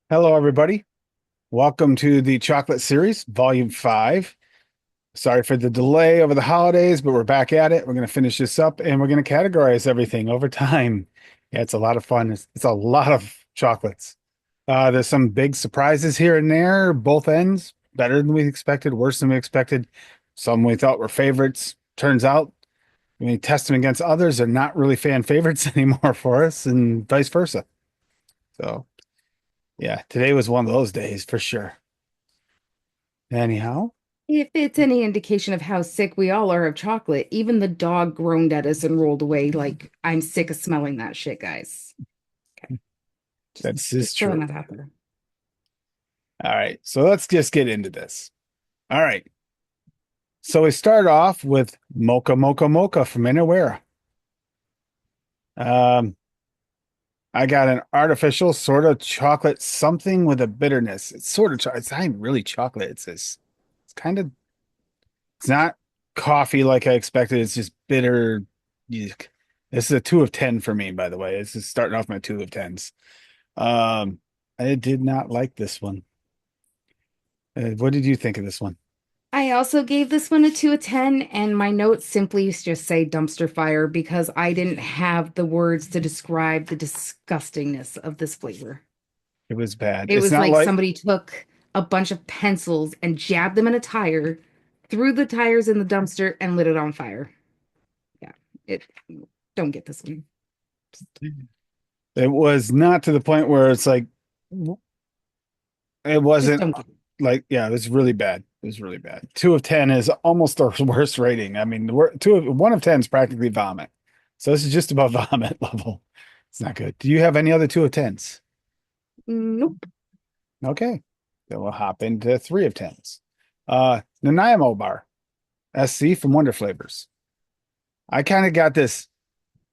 Hello, everybody. Welcome to the Chocolate Series, Volume 5. Sorry for the delay over the holidays, but we're back at it. We're going to finish this up and we're going to categorize everything over time. Yeah, it's a lot of fun. It's a lot of chocolates. There's some big surprises here and there, both ends, better than we expected, worse than we expected. Some we thought were favorites. Turns out, when we test them against others, they're not really fan favorites anymore for us, and vice versa. So, yeah, today was one of those days for sure. Anyhow, If it's any indication of how sick we all are of chocolate, even the dog groaned at us and rolled away like, I'm sick of smelling that shit, guys. Okay. Just this is just throwing true. that out there. All right, so let's just get into this. All right, so we start off with Mocha from INAWERA. Um, I got an artificial sort of chocolate something with a bitterness. It's sort of it's not even really chocolate. It's kind of it's not coffee like I expected. It's just bitter. Yuck. This is a 2 of 10 for me, by the way. This is starting off my 2 of 10s. Um, I did not like this one. What did you think of this one? I also gave this one a 2 of 10, and my notes simply just say dumpster fire because I didn't have the words to describe the disgustingness of this flavor. It was bad. It It's was not like like somebody took a bunch of pencils and jabbed them in a tire, threw the tires in the dumpster, and lit it on fire. Yeah, it don't get this one. it was not to the point where it's like it Just wasn't don't get it. like yeah, it was really bad. It was really bad. 2 of 10 is almost the worst rating. I mean, we're 1 of 10 is practically vomit. So this is just about vomit level. It's not good. Do you have any other 2 of 10s? Nope. Okay. Then we'll hop into 3 of 10s. Nanaimo Bar, SC from Wonder Flavors. I kind of got this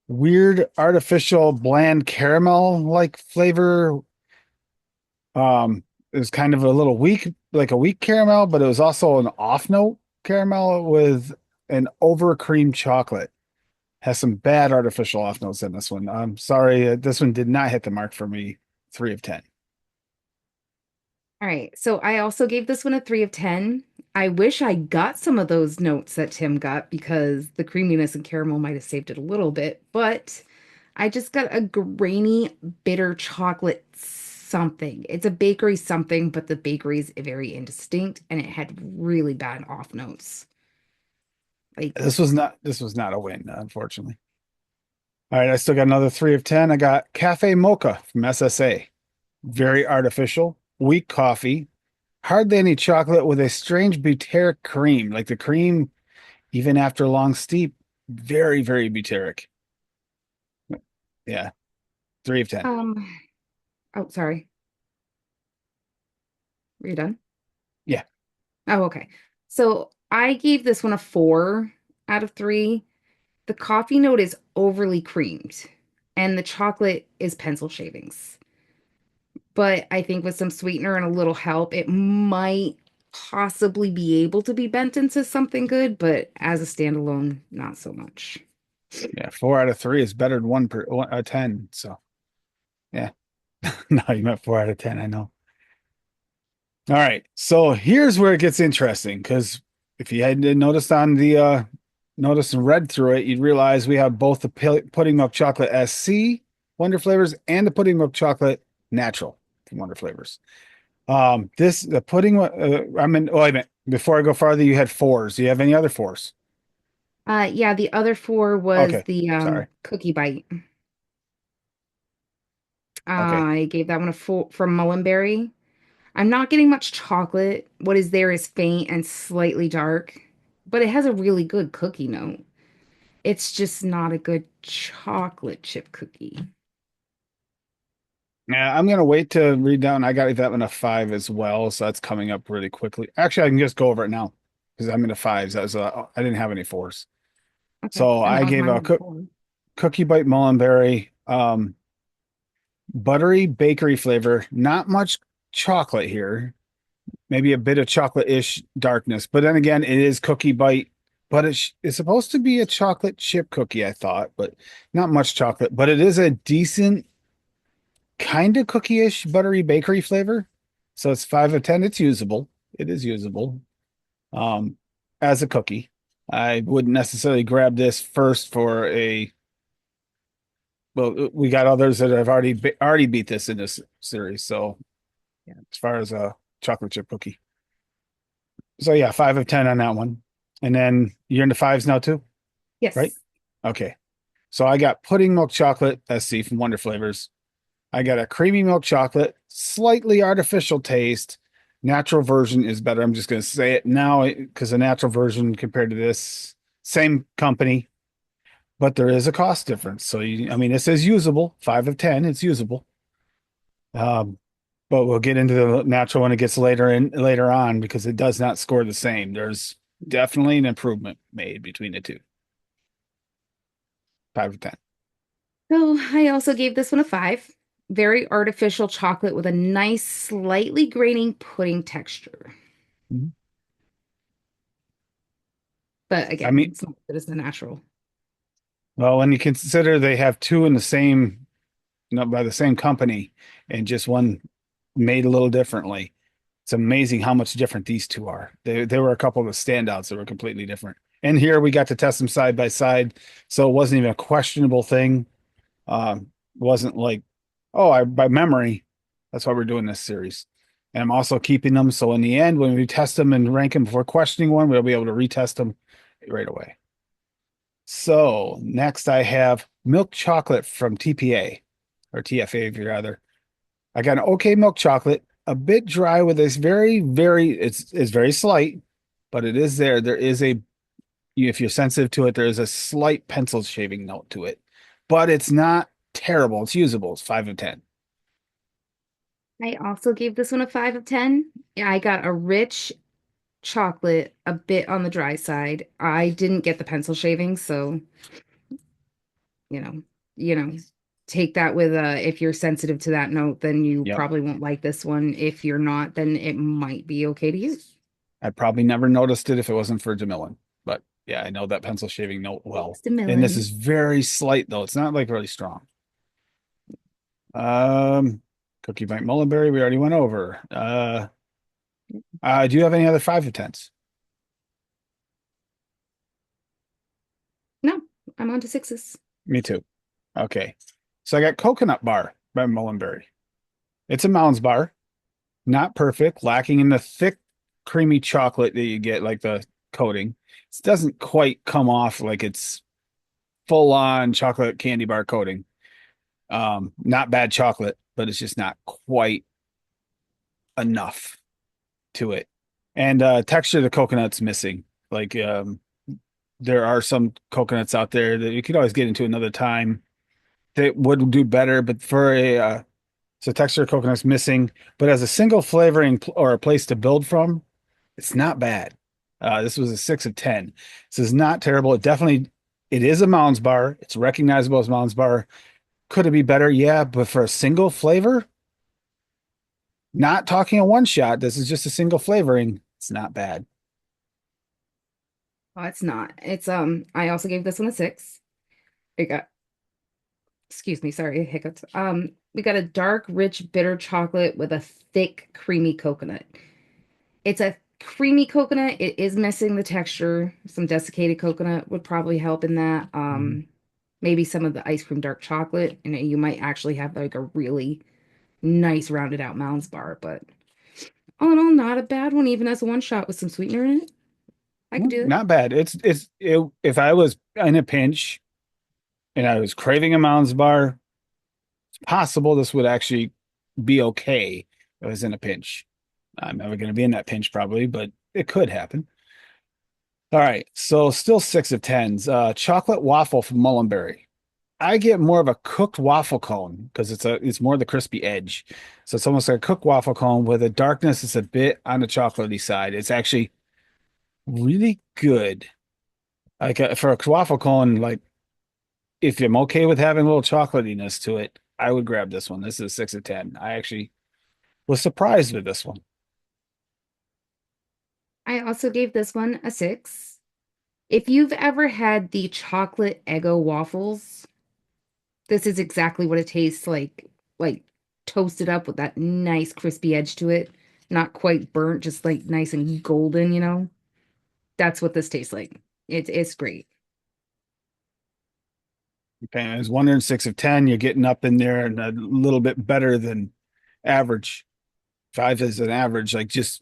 weird artificial bland caramel like flavor. It was kind of a little weak, like a weak caramel, but it was also an off note caramel with an over cream chocolate. Has some bad artificial off notes in this one. I'm sorry, this one did not hit the mark for me. 3 of 10. All right. So I also gave this one a 3 of 10. I wish I got some of those notes that Tim got because the creaminess and caramel might have saved it a little bit, but I just got a grainy, bitter chocolate something. It's a bakery something, but the bakery is very indistinct and it had really bad off notes. Like, This was not a win, unfortunately. All right, I still got another 3 of 10. I got Cafe Mocha from SSA. Very artificial, weak coffee, hardly any chocolate with a strange butyric cream. Like the cream, even after a long steep, very, very butyric. Yeah, 3 of 10. um, oh, sorry. Are you done? Yeah. Oh, okay. So I gave this one a 4 out of 3. The coffee note is overly creamed, and the chocolate is pencil shavings. But I think with some sweetener and a little help, it might possibly be able to be bent into something good, but as a standalone, not so much. Yeah, 4 out of 3 is better than 1 per 10. So yeah, no, you meant 4 out of 10. I know. All right, so here's where it gets interesting because if you hadn't noticed on the noticed and read through it, you'd realize we have both the pudding milk chocolate SC Wonder Flavors and the pudding milk chocolate natural from Wonder Flavors. This the pudding. I mean, oh, wait a minute. Before I go farther, you had fours. Do you have any other fours? Yeah, the other 4 was Okay, the sorry. cookie bite. Okay, I gave that one a 4 from MollenBerry. I'm not getting much chocolate. What is there is faint and slightly dark, but it has a really good cookie note. It's just not a good chocolate chip cookie. yeah, I'm gonna wait to read down. I got that one a 5 as well, so that's coming up really quickly. Actually, I can just go over it now because I'm in the fives. I didn't have any fours. Okay, So and I that was gave mine a number 4. cookie bite MollenBerry, buttery bakery flavor. Not much chocolate here. Maybe a bit of chocolate-ish darkness, but then again, it is cookie bite. But it's supposed to be a chocolate chip cookie, I thought, but not much chocolate. But it is a decent kind of cookie-ish, buttery bakery flavor. So it's 5 of 10. It's usable. It is usable. Um, as a cookie. I wouldn't necessarily grab this first for a well, we got others that have already beat this in this series. So yeah, as far as a chocolate chip cookie. So yeah, 5 of 10 on that one. And then you're into fives now too, right? Yes. Okay. So I got pudding milk chocolate SC from Wonder Flavors. I got a creamy milk chocolate, slightly artificial taste. Natural version is better. I'm just going to say it now because the natural version compared to this, same company, but there is a cost difference. So I mean, it says usable, 5 of 10. It's usable. Um, but we'll get into the natural when it gets later on because it does not score the same. There's definitely an improvement made between the two. 5 of 10. So I also gave this one a 5. Very artificial chocolate with a nice, slightly grainy pudding texture. Mhm. But I again, mean, it's not as good as the natural. well, when you consider they have two in the same, not by the same company, and just one made a little differently, it's amazing how much different these two are. They were a couple of the standouts that were completely different. And here we got to test them side by side, so it wasn't even a questionable thing. Wasn't like, oh, I by memory. That's why we're doing this series. And I'm also keeping them so in the end, when we test them and rank them before questioning one, we'll be able to retest them right away. So next I have milk chocolate from TPA or TFA if you're rather. I got an okay milk chocolate, a bit dry with this it's very slight, but it is there. There is a if you're sensitive to it, there is a slight pencil shaving note to it, but it's not terrible. It's usable. It's 5 of 10. I also gave this one a 5 of 10. I got a rich chocolate, a bit on the dry side. I didn't get the pencil shaving, so you know, you know, take that with if you're sensitive to that note, then you Yep. probably won't like this one. If you're not, then it might be okay to use. I probably never noticed it if it wasn't for Jamilin, but yeah, I know that pencil shaving note well. Thanks to And this Millen. is very slight though. It's not like really strong. Um, Cookie Bite MollenBerry, we already went over. Do you have any other 5 of 10s? No, I'm on to sixes. Me too. Okay. So I got Coconut Bar by MollenBerry. It's a Mounds bar, not perfect, lacking in the thick, creamy chocolate that you get, like the coating. It doesn't quite come off like it's full on chocolate candy bar coating. Not bad chocolate, but it's just not quite enough to it. And texture of the coconut's missing. Like there are some coconuts out there that you could always get into another time that would do better, but for a so texture of coconut's missing, but as a single flavoring or a place to build from, it's not bad. This was a 6 of 10. This is not terrible. It is a Mounds bar. It's recognizable as Mounds bar. Could it be better? Yeah, but for a single flavor, not talking a one shot, this is just a single flavoring. It's not bad. Oh, it's not. It's I also gave this one a 6. It got excuse me, sorry, hiccups. We got a dark, rich, bitter chocolate with a thick, creamy coconut. It's a creamy coconut. It is missing the texture. Some desiccated coconut would probably help in that. Mhm. Maybe some of the ice cream dark chocolate, and you might actually have like a really nice rounded out Mounds bar. But all in all, not a bad one, even as a one shot with some sweetener in it. I could do that. Not bad. If I was in a pinch and I was craving a Mounds bar, it's possible this would actually be okay if I was in a pinch. I'm never going to be in that pinch probably, but it could happen. All right, so still 6 of 10s. Chocolate waffle from MollenBerry. I get more of a cooked waffle cone because it's more the crispy edge. So it's almost like a cooked waffle cone with a darkness. It's a bit on the chocolatey side. It's actually really good. Like for a waffle cone, like if I'm okay with having a little chocolatiness to it, I would grab this one. This is 6 of 10. I actually was surprised with this one. I also gave this one a 6. If you've ever had the chocolate Eggo waffles, this is exactly what it tastes like. Like toasted up with that nice crispy edge to it. Not quite burnt, just like nice and golden, you know? That's what this tastes like. It's great. Okay, it's 106 of 10. You're getting up in there and a little bit better than average. Five is an average, like just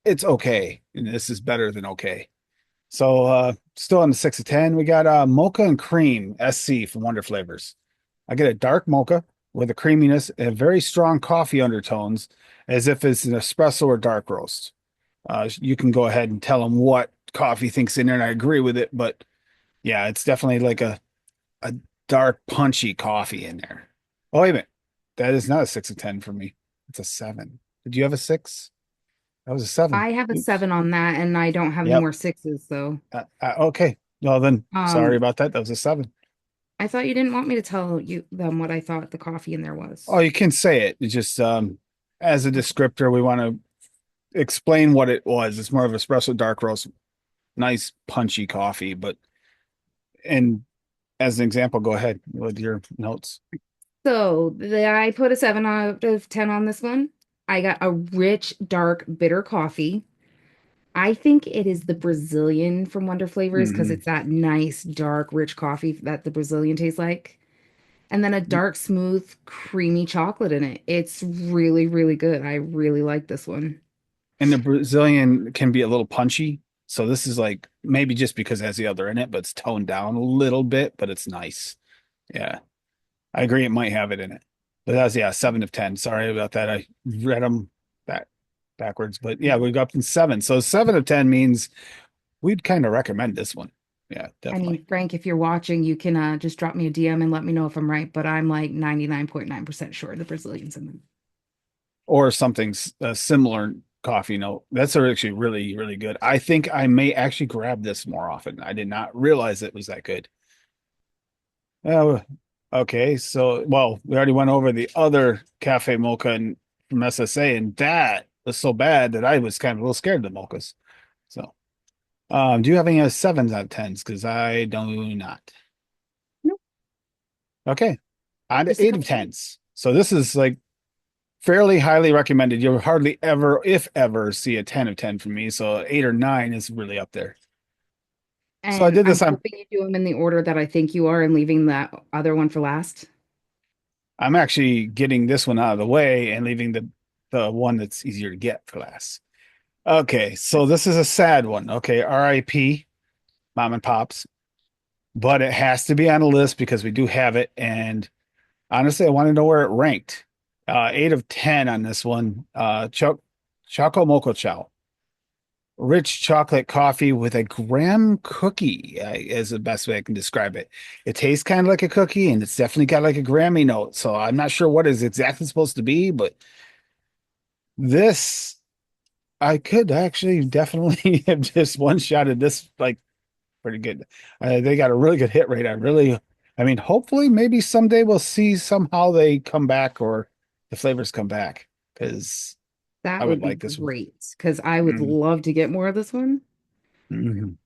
it's okay. And this is better than okay. So still on the 6 of 10, we got Mocha and Cream SC from Wonder Flavors. I get a dark mocha with a creaminess and very strong coffee undertones, as if it's an espresso or dark roast. You can go ahead and tell them what coffee thinks in there, and I agree with it. But yeah, it's definitely like a dark, punchy coffee in there. Oh, wait a minute. That is not a 6 of 10 for me. It's a 7. Did you have a 6? That was a 7. I have a Oops. 7 on that, and I don't have any Yep. more sixes, so Okay. Well, then, sorry um about that. That was a 7. I thought you didn't want me to tell you them what I thought the coffee in there Oh, was. you can say it. It's just as a Okay. descriptor, we want to explain what it was. It's more of espresso dark roast, nice punchy coffee. But and as an example, go ahead with your notes. I put a 7 out of 10 on this one. I got a rich, dark, bitter coffee. I think it is the Brazilian from Wonder Flavors because Hmm. it's that nice, dark, rich coffee that the Brazilian tastes like. And then a dark, smooth, creamy chocolate in it. It's really, really good. I really like this one. And the Brazilian can be a little punchy. So this is like maybe just because it has the other in it, but it's toned down a little bit, but it's nice. Yeah, I agree. It might have it in it, but that's yeah, 7 of 10. Sorry about that. I read them back backwards, but yeah, we got up in 7. So 7 of 10 means we'd kind of recommend this one. Yeah, I definitely. mean, Frank, if you're watching, you can just drop me a DM and let me know if I'm right, but I'm like 99.9% sure the Brazilians in them. Or something similar coffee note. That's actually really, really good. I think I may actually grab this more often. I did not realize it was that good. Oh, okay. So, well, we already went over the other Cafe Mocha from SSA, and that was so bad that I was kind of a little scared of the mochas. So, do you have any 7s out of 10s? Because I do not. Nope, Okay. On just to a 8 of couple. 10s. So this is like fairly highly recommended. You'll hardly ever, if ever, see a 10 of 10 from me. So 8 or 9 is really up there. So I And did I'm this on, hoping you do them in the order that I think you are and leaving that other one for last. I'm actually getting this one out of the way and leaving the one that's easier to get for last. Okay, so this is a sad one. Okay, RIP, mom and pops, but it has to be on the list because we do have it. And honestly, I want to know where it ranked. 8 of 10 on this one. Chocomocha Chow. Rich chocolate coffee with a graham cookie is the best way I can describe it. It tastes kind of like a cookie and it's definitely got like a Grammy note. So I'm not sure what is exactly supposed to be, but this I could actually definitely have just one shot at this like pretty good. They got a really good hit rate. I mean, hopefully maybe someday we'll see somehow they come back or the flavors come back because I That would would be like this one. great because I would Mhm. love to get more of this one. Mhm.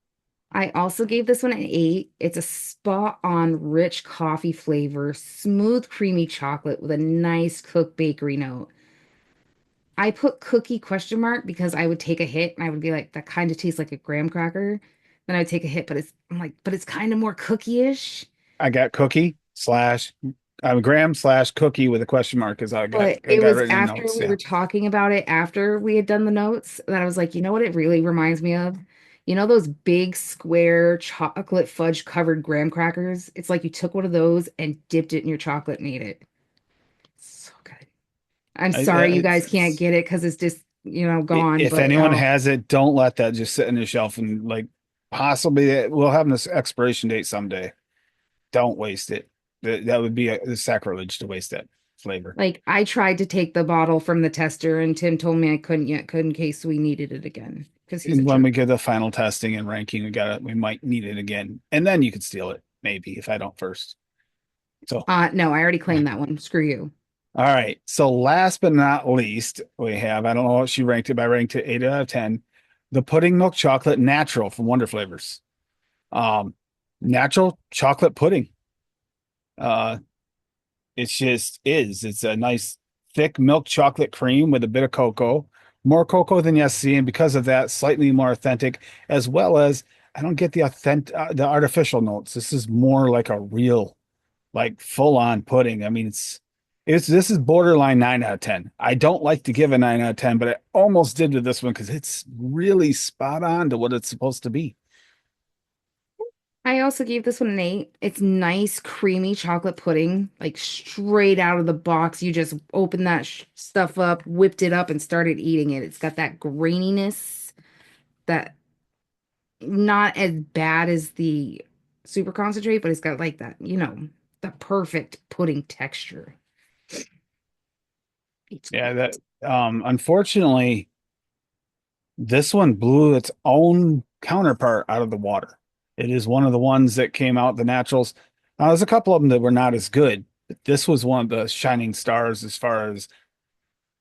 I also gave this one an 8. It's a spot on rich coffee flavor, smooth, creamy chocolate with a nice cooked bakery note. I put cookie question mark because I would take a hit and I would be like, that kind of tastes like a graham cracker. Then I would take a hit, but I'm like, but it's kind of more cookie-ish. I got cookie slash Graham slash cookie with a question mark because But I it got was written in after notes. we Yeah. were talking about it, after we had done the notes, that I was like, you know what it really reminds me of? You know those big square chocolate fudge covered graham crackers? It's like you took one of those and dipped it in your chocolate and ate it. So good. I'm sorry you guys can't It's get it because it's just, gone, if but anyone oh, has it, don't let that just sit in the shelf and like possibly we'll have this expiration date someday. Don't waste it. That would be a sacrilege to waste that flavor. like I tried to take the bottle from the tester and Tim told me I couldn't yet, could in case we needed it again because he's a And when we jerk. get the final testing and ranking, we might need it again, and then you could steal it maybe if I don't first. So. No, I already claimed that one. Screw you. All right. So last but not least, we have, I don't know what she ranked it, but I ranked it 8 out of 10. The pudding milk chocolate natural from Wonder Flavors. Um, Natural chocolate pudding. Uh, it's just is. It's a nice thick milk chocolate cream with a bit of cocoa, more cocoa than you see, and because of that, slightly more authentic, as well as I don't get the artificial notes. This is more like a real, like full on pudding. I mean, it's this is borderline 9 out of 10. I don't like to give a 9 out of 10, but I almost did with this one because it's really spot on to what it's supposed to be. I also gave this one an 8. It's nice, creamy chocolate pudding, like straight out of the box. You just opened that stuff up, whipped it up, and started eating it. It's got that graininess that not as bad as the super concentrate, but it's got like that, the perfect pudding texture. It's Yeah, great. that unfortunately, this one blew its own counterpart out of the water. It is one of the ones that came out the naturals. There's a couple of them that were not as good, but this was one of the shining stars as far as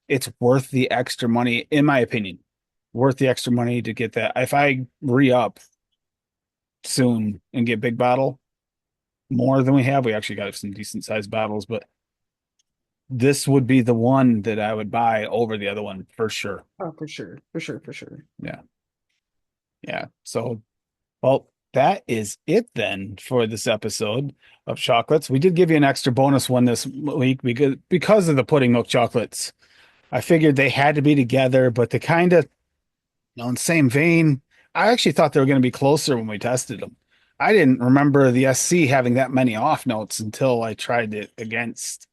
it's worth the extra money, in my opinion. Worth the extra money to get that. If I re-up soon and get big bottle, more than we have, we actually got some decent sized bottles, but this would be the one that I would buy over the other one for sure. Oh, for sure. For sure. For sure. Yeah. Yeah. So, well, that is it then for this episode of chocolates. We did give you an extra bonus one this week because of the pudding milk chocolates. I figured they had to be together, but they kind of, in the same vein, I actually thought they were going to be closer when we tested them. I didn't remember the SC having that many off notes until I tried it against.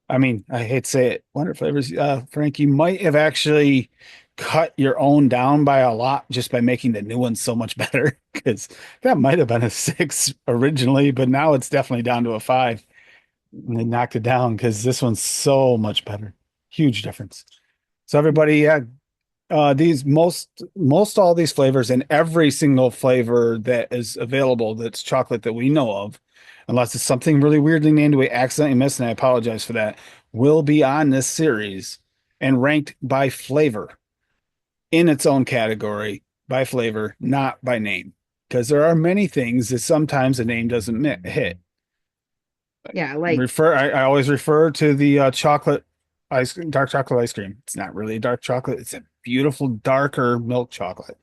I mean, I hate to say it, Wonder Flavors, Frank, you might have actually cut your own down by a lot just by making the new one so much better because that might have been a 6 originally, but now it's definitely down to a 5. And they knocked it down because this one's so much better. Huge difference. So everybody, yeah, these most all these flavors and every single flavor that is available that's chocolate that we know of, unless it's something really weirdly named we accidentally missed, and I apologize for that, will be on this series and ranked by flavor in its own category by flavor, not by name. Because there are many things that sometimes a name doesn't hit. Yeah, like I always refer to the chocolate dark chocolate ice cream. It's not really dark chocolate. It's a beautiful darker milk chocolate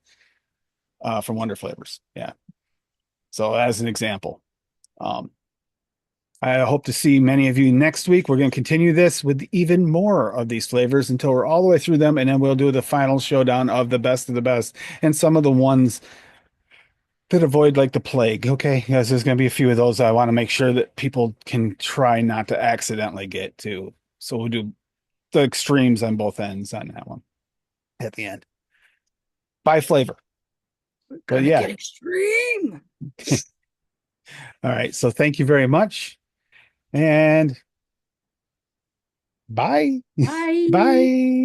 from Wonder Flavors. Yeah. So as an example, um, I hope to see many of you next week. We're going to continue this with even more of these flavors until we're all the way through them, and then we'll do the final showdown of the best, and some of the ones that avoid like the plague. Okay, because there's going to be a few of those I want to make sure that people can try not to accidentally get to. So we'll do the extremes on both ends on that one at the end by flavor. But gonna yeah, get extreme. all right. So thank you very much, and bye. Bye. Bye.